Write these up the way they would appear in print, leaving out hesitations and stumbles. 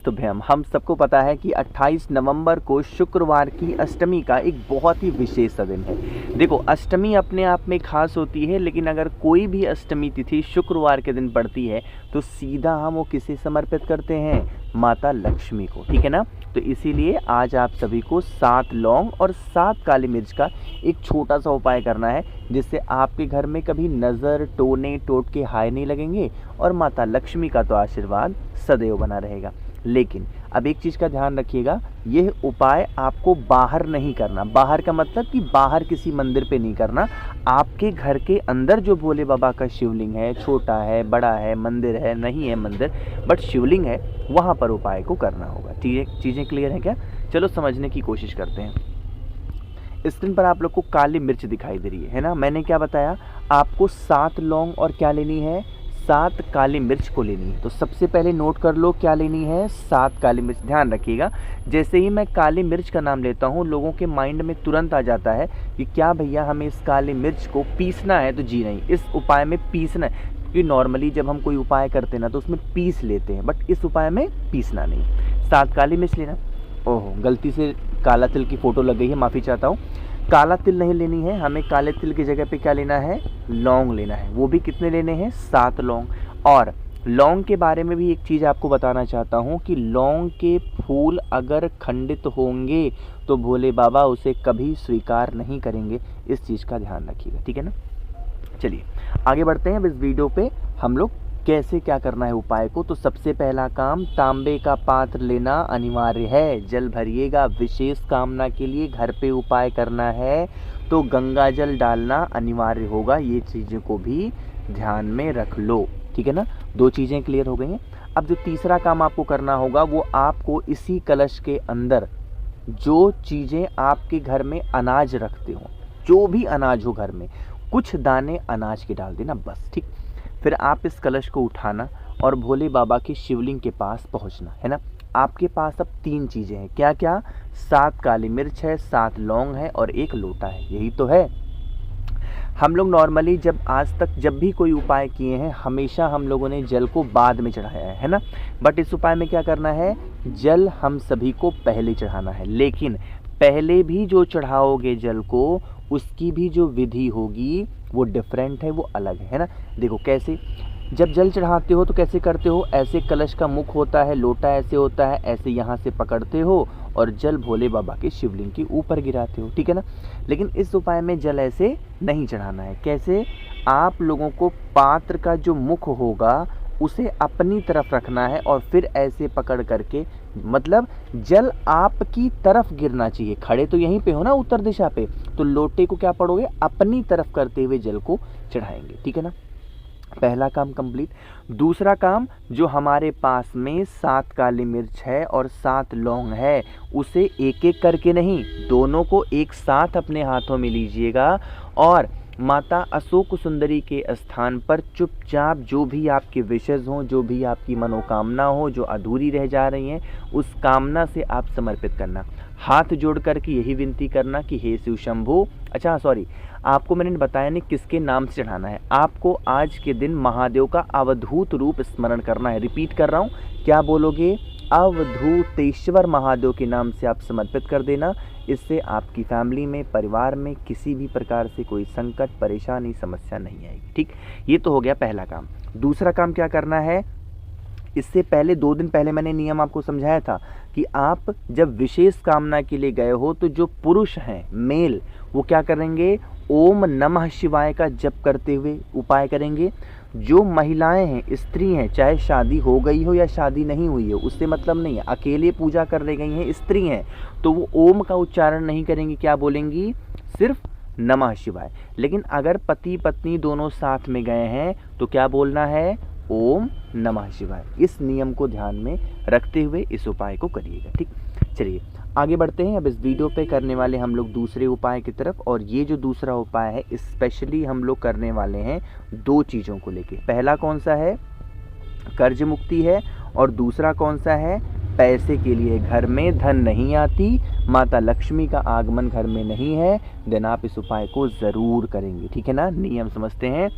तो भैया हम सबको पता है कि 28 नवंबर को शुक्रवार की अष्टमी का एक बहुत ही विशेष दिन है। देखो, अष्टमी अपने आप में खास होती है, लेकिन अगर कोई भी अष्टमी तिथि शुक्रवार के दिन पड़ती है तो सीधा हम वो किसे समर्पित करते हैं? माता लक्ष्मी को, ठीक है ना। तो इसीलिए आज आप सभी को 7 लौंग और 7 काली मिर्च का एक छोटा सा उपाय करना है, जिससे आपके घर में कभी नज़र, टोने, टोटके हाय नहीं लगेंगे और माता लक्ष्मी का तो आशीर्वाद सदैव बना रहेगा। लेकिन अब एक चीज़ का ध्यान रखिएगा, यह उपाय आपको बाहर नहीं करना। बाहर का मतलब कि बाहर किसी मंदिर पे नहीं करना। आपके घर के अंदर जो भोले बाबा का शिवलिंग है, छोटा है, बड़ा है, मंदिर है, नहीं है मंदिर, बट शिवलिंग है, वहाँ पर उपाय को करना होगा। चीज़ें क्लियर हैं क्या? चलो समझने की कोशिश करते हैं। स्क्रीन पर आप लोग को काली मिर्च दिखाई दे रही है ना। मैंने क्या बताया आपको? 7 लौंग और क्या लेनी है? 7 काली मिर्च को लेनी है। तो सबसे पहले नोट कर लो क्या लेनी है? 7 काली मिर्च। ध्यान रखिएगा, जैसे ही मैं काली मिर्च का नाम लेता हूँ लोगों के माइंड में तुरंत आ जाता है कि क्या भैया हमें इस काली मिर्च को पीसना है? तो जी नहीं, इस उपाय में पीसना है, क्योंकि नॉर्मली जब हम कोई उपाय करते हैं ना तो उसमें पीस लेते हैं, बट इस उपाय में पीसना नहीं। 7 काली मिर्च लेना। ओहो, गलती से काला तिल की फ़ोटो लग गई है, माफ़ी चाहता हूँ। काला तिल नहीं लेनी है हमें, काले तिल की जगह पे क्या लेना है? लौंग लेना है। वो भी कितने लेने हैं? 7 लौंग। और लौंग के बारे में भी एक चीज़ आपको बताना चाहता हूँ कि लौंग के फूल अगर खंडित होंगे तो भोले बाबा उसे कभी स्वीकार नहीं करेंगे। इस चीज़ का ध्यान रखिएगा, ठीक है ना। चलिए आगे बढ़ते हैं। अब इस वीडियो पे हम लोग कैसे क्या करना है उपाय को। तो सबसे पहला काम, तांबे का पात्र लेना अनिवार्य है। जल भरिएगा, विशेष कामना के लिए घर पे उपाय करना है तो गंगा जल डालना अनिवार्य होगा। ये चीज़ों को भी ध्यान में रख लो, ठीक है ना। 2 चीज़ें क्लियर हो गई हैं। अब जो तीसरा काम आपको करना होगा वो आपको इसी कलश के अंदर जो चीज़ें आपके घर में अनाज रखते हो, जो भी अनाज हो घर में, कुछ दाने अनाज के डाल देना बस, ठीक। फिर आप इस कलश को उठाना और भोले बाबा के शिवलिंग के पास पहुंचना है ना। आपके पास अब 3 चीज़ें हैं। क्या क्या? 7 काली मिर्च है, 7 लौंग है और 1 लोटा है। यही तो है। हम लोग नॉर्मली जब आज तक जब भी कोई उपाय किए हैं हमेशा हम लोगों ने जल को बाद में चढ़ाया है ना। बट इस उपाय में क्या करना है? जल हम सभी को पहले चढ़ाना है। लेकिन पहले भी जो चढ़ाओगे जल को, उसकी भी जो विधि होगी वो डिफरेंट है, वो अलग है ना। देखो कैसे, जब जल चढ़ाते हो तो कैसे करते हो? ऐसे कलश का मुख होता है, लोटा ऐसे होता है, ऐसे यहाँ से पकड़ते हो और जल भोले बाबा के शिवलिंग के ऊपर गिराते हो, ठीक है ना। लेकिन इस उपाय में जल ऐसे नहीं चढ़ाना है। कैसे? आप लोगों को पात्र का जो मुख होगा उसे अपनी तरफ रखना है और फिर ऐसे पकड़ करके, मतलब जल आपकी तरफ गिरना चाहिए। खड़े तो यहीं पे हो ना, उत्तर दिशा पे, तो लोटे को क्या पड़ोगे? अपनी तरफ करते हुए जल को चढ़ाएंगे, ठीक है ना। पहला काम कंप्लीट। दूसरा काम, जो हमारे पास में 7 काली मिर्च है और 7 लौंग है, उसे एक एक करके नहीं, दोनों को एक साथ अपने हाथों में लीजिएगा और माता अशोक सुंदरी के स्थान पर चुपचाप जो भी आपके विशेष हों, जो भी आपकी मनोकामना हो, जो अधूरी रह जा रही हैं, उस कामना से आप समर्पित करना। हाथ जोड़ करके यही विनती करना कि हे शिव शंभो, अच्छा सॉरी, आपको मैंने बताया नहीं किसके नाम से चढ़ाना है। आपको आज के दिन महादेव का अवधूत रूप स्मरण करना है। रिपीट कर रहा हूँ, क्या बोलोगे? अवधूतेश्वर महादेव के नाम से आप समर्पित कर देना। इससे आपकी फैमिली में, परिवार में किसी भी प्रकार से कोई संकट, परेशानी, समस्या नहीं आएगी, ठीक। ये तो हो गया पहला काम। दूसरा काम क्या करना है? इससे पहले 2 दिन पहले मैंने नियम आपको समझाया था कि आप जब विशेष कामना के लिए गए हो तो जो पुरुष हैं, मेल, वो क्या करेंगे? ओम नमः शिवाय का जप करते हुए उपाय करेंगे। जो महिलाएं हैं, स्त्री हैं, चाहे शादी हो गई हो या शादी नहीं हुई हो, उससे मतलब नहीं है, अकेले पूजा करने गई हैं, स्त्री हैं, तो वो ओम का उच्चारण नहीं करेंगी। क्या बोलेंगी? सिर्फ नमः शिवाय। लेकिन अगर पति पत्नी दोनों साथ में गए हैं तो क्या बोलना है? ओम नमः शिवाय। इस नियम को ध्यान में रखते हुए इस उपाय को करिएगा, ठीक। चलिए आगे बढ़ते हैं। अब इस वीडियो पे करने वाले हम लोग दूसरे उपाय की तरफ, और ये जो दूसरा उपाय है स्पेशली हम लोग करने वाले हैं 2 चीज़ों को लेके। पहला कौन सा है? कर्ज मुक्ति है, और दूसरा कौन सा है? पैसे के लिए। घर में धन नहीं आती, माता लक्ष्मी का आगमन घर में नहीं है, देन आप इस उपाय को ज़रूर करेंगे, ठीक है ना। नियम समझते हैं।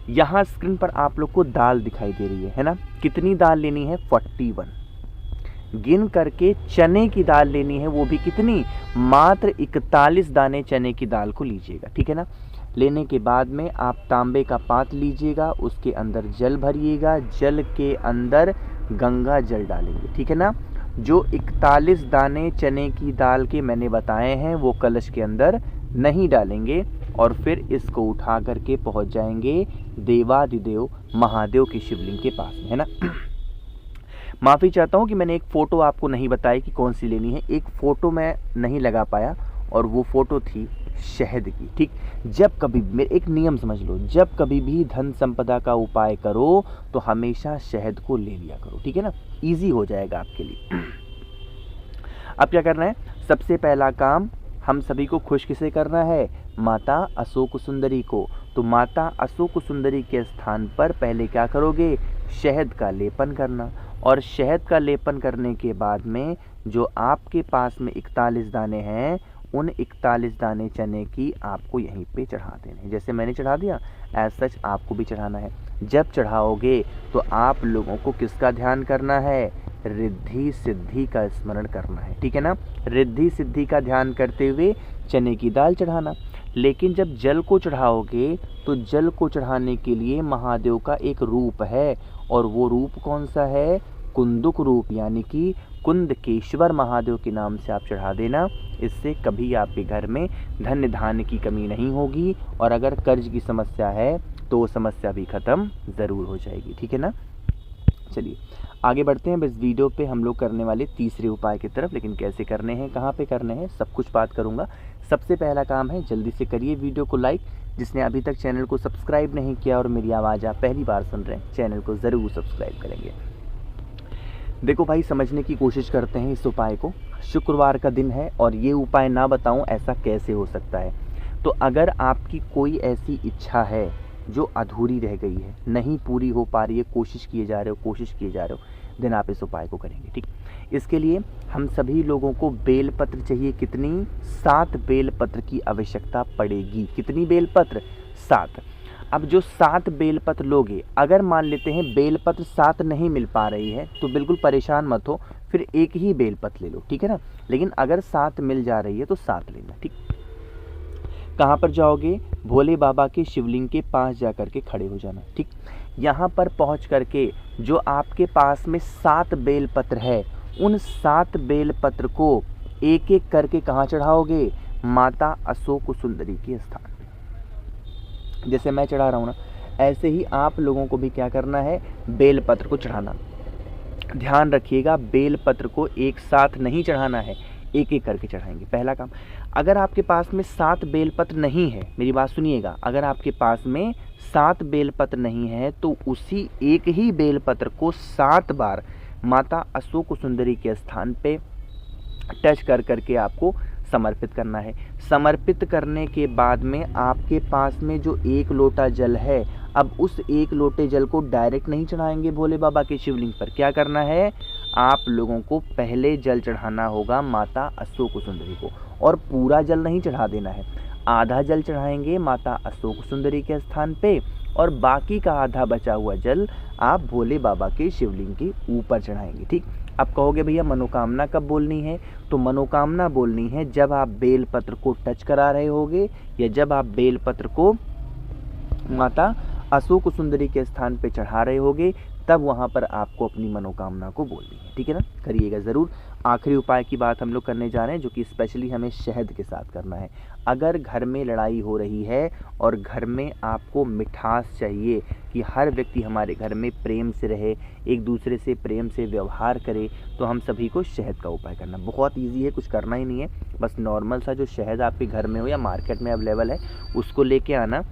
यहाँ स्क्रीन पर आप लोग को दाल दिखाई दे रही है ना। कितनी दाल लेनी है? 41। गिन करके चने की दाल लेनी है, वो भी कितनी, मात्र 41 दाने चने की दाल को लीजिएगा, ठीक है ना। लेने के बाद में आप तांबे का पात्र लीजिएगा, उसके अंदर जल भरिएगा, जल के अंदर गंगा जल डालेंगे, ठीक है ना। जो 41 दाने चने की दाल के मैंने बताए हैं वो कलश के अंदर नहीं डालेंगे और फिर इसको उठा करके पहुंच जाएंगे देवादिदेव महादेव के शिवलिंग के पास में, है ना। माफ़ी चाहता हूँ कि मैंने एक फ़ोटो आपको नहीं बताई कि कौन सी लेनी है, एक फ़ोटो मैं नहीं लगा पाया और वो फ़ोटो थी शहद की, ठीक। जब कभी मेरे एक नियम समझ लो, जब कभी भी धन संपदा का उपाय करो तो हमेशा शहद को ले लिया करो, ठीक है ना, ईजी हो जाएगा आपके लिए। अब क्या करना है, सबसे पहला काम हम सभी को खुश किसे करना है, माता अशोक सुंदरी को। तो माता अशोक सुंदरी के स्थान पर पहले क्या करोगे, शहद का लेपन करना, और शहद का लेपन करने के बाद में जो आपके पास में 41 दाने हैं उन 41 दाने चने की आपको यहीं पे चढ़ा देने हैं। जैसे मैंने चढ़ा दिया एज सच आपको भी चढ़ाना है। जब चढ़ाओगे तो आप लोगों को किसका ध्यान करना है, रिद्धि सिद्धि का स्मरण करना है, ठीक है ना। रिद्धि सिद्धि का ध्यान करते हुए चने की दाल चढ़ाना। लेकिन जब जल को चढ़ाओगे तो जल को चढ़ाने के लिए महादेव का एक रूप है, और वो रूप कौन सा है, कुंदुक रूप, यानी कि कुंदकेश्वर महादेव के नाम से आप चढ़ा देना। इससे कभी आपके घर में धन धान्य की कमी नहीं होगी, और अगर कर्ज की समस्या है तो वो समस्या भी खत्म ज़रूर हो जाएगी, ठीक है ना। चलिए आगे बढ़ते हैं। बस वीडियो पे हम लोग करने वाले तीसरे उपाय की तरफ, लेकिन कैसे करने हैं, कहाँ पे करने हैं, सब कुछ बात करूँगा। सबसे पहला काम है, जल्दी से करिए वीडियो को लाइक। जिसने अभी तक चैनल को सब्सक्राइब नहीं किया और मेरी आवाज़ आप पहली बार सुन रहे हैं, चैनल को ज़रूर सब्सक्राइब करेंगे। देखो भाई, समझने की कोशिश करते हैं इस उपाय को। शुक्रवार का दिन है और ये उपाय ना बताऊं ऐसा कैसे हो सकता है। तो अगर आपकी कोई ऐसी इच्छा है जो अधूरी रह गई है, नहीं पूरी हो पा रही है, कोशिश किए जा रहे हो, देन आप इस उपाय को करेंगे, ठीक। इसके लिए हम सभी लोगों को बेलपत्र चाहिए, कितनी, 7 बेलपत्र की आवश्यकता पड़ेगी। कितनी बेलपत्र, 7। अब जो 7 बेलपत्र लोगे, अगर मान लेते हैं बेलपत्र 7 नहीं मिल पा रही है तो बिल्कुल परेशान मत हो, फिर एक ही बेलपत्र ले लो, ठीक है ना। लेकिन अगर 7 मिल जा रही है तो 7 लेना, ठीक। कहाँ पर जाओगे, भोले बाबा के शिवलिंग के पास जा करके खड़े हो जाना, ठीक। यहाँ पर पहुँच करके जो आपके पास में 7 बेलपत्र है, उन 7 बेलपत्र को एक एक करके कहाँ चढ़ाओगे, माता अशोक सुंदरी के स्थान पे। जैसे मैं चढ़ा रहा हूँ ना, ऐसे ही आप लोगों को भी क्या करना है, बेलपत्र को चढ़ाना। ध्यान रखिएगा, बेलपत्र को एक साथ नहीं चढ़ाना है, एक एक करके चढ़ाएंगे। पहला काम, अगर आपके पास में 7 बेलपत्र नहीं है, मेरी बात सुनिएगा, अगर आपके पास में 7 बेलपत्र नहीं है तो उसी एक ही बेलपत्र को 7 बार माता अशोक सुंदरी के स्थान पे टच कर करके आपको समर्पित करना है। समर्पित करने के बाद में आपके पास में जो 1 लोटा जल है, अब उस 1 लोटे जल को डायरेक्ट नहीं चढ़ाएंगे भोले बाबा के शिवलिंग पर। क्या करना है, आप लोगों को पहले जल चढ़ाना होगा माता अशोक सुंदरी को, और पूरा जल नहीं चढ़ा देना है। आधा जल चढ़ाएंगे माता अशोक सुंदरी के स्थान पे, और बाकी का आधा बचा हुआ जल आप भोले बाबा के शिवलिंग के ऊपर चढ़ाएंगे, ठीक। अब कहोगे भैया मनोकामना कब बोलनी है, तो मनोकामना बोलनी है जब आप बेलपत्र को टच करा रहे होगे, या जब आप बेलपत्र को माता अशोक सुंदरी के स्थान पे चढ़ा रहे होगे, तब वहाँ पर आपको अपनी मनोकामना को बोलनी है, ठीक है ना। करिएगा ज़रूर। आखिरी उपाय की बात हम लोग करने जा रहे हैं, जो कि स्पेशली हमें शहद के साथ करना है। अगर घर में लड़ाई हो रही है और घर में आपको मिठास चाहिए कि हर व्यक्ति हमारे घर में प्रेम से रहे, एक दूसरे से प्रेम से व्यवहार करे, तो हम सभी को शहद का उपाय करना बहुत ईजी है, कुछ करना ही नहीं है। बस नॉर्मल सा जो शहद आपके घर में हो या मार्केट में अवेलेबल है उसको लेके आना,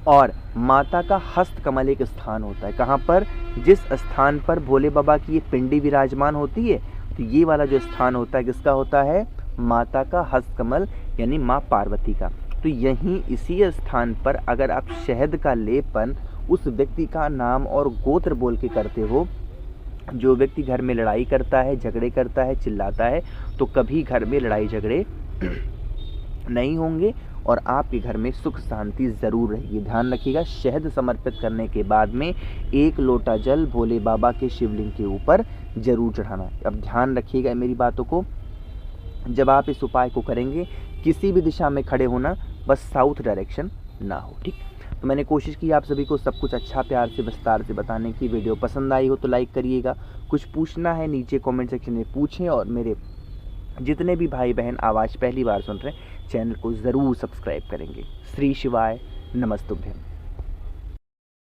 और माता का हस्त कमल एक स्थान होता है, कहाँ पर, जिस स्थान पर भोले बाबा की ये पिंडी विराजमान होती है, तो ये वाला जो स्थान होता है किसका होता है, माता का हस्त कमल, यानी माँ पार्वती का। तो यहीं इसी स्थान पर अगर आप शहद का लेपन उस व्यक्ति का नाम और गोत्र बोल के करते हो, जो व्यक्ति घर में लड़ाई करता है, झगड़े करता है, चिल्लाता है, तो कभी घर में लड़ाई झगड़े नहीं होंगे और आपके घर में सुख शांति ज़रूर रहेगी। ध्यान रखिएगा, शहद समर्पित करने के बाद में 1 लोटा जल भोले बाबा के शिवलिंग के ऊपर ज़रूर चढ़ाना है। अब ध्यान रखिएगा मेरी बातों को, जब आप इस उपाय को करेंगे किसी भी दिशा में खड़े होना, बस साउथ डायरेक्शन ना हो, ठीक। तो मैंने कोशिश की आप सभी को सब कुछ अच्छा प्यार से विस्तार से बताने की। वीडियो पसंद आई हो तो लाइक करिएगा, कुछ पूछना है नीचे कमेंट सेक्शन में पूछें, और मेरे जितने भी भाई बहन आवाज़ पहली बार सुन रहे हैं चैनल को ज़रूर सब्सक्राइब करेंगे। श्री शिवाय, नमस्तुभ्यम।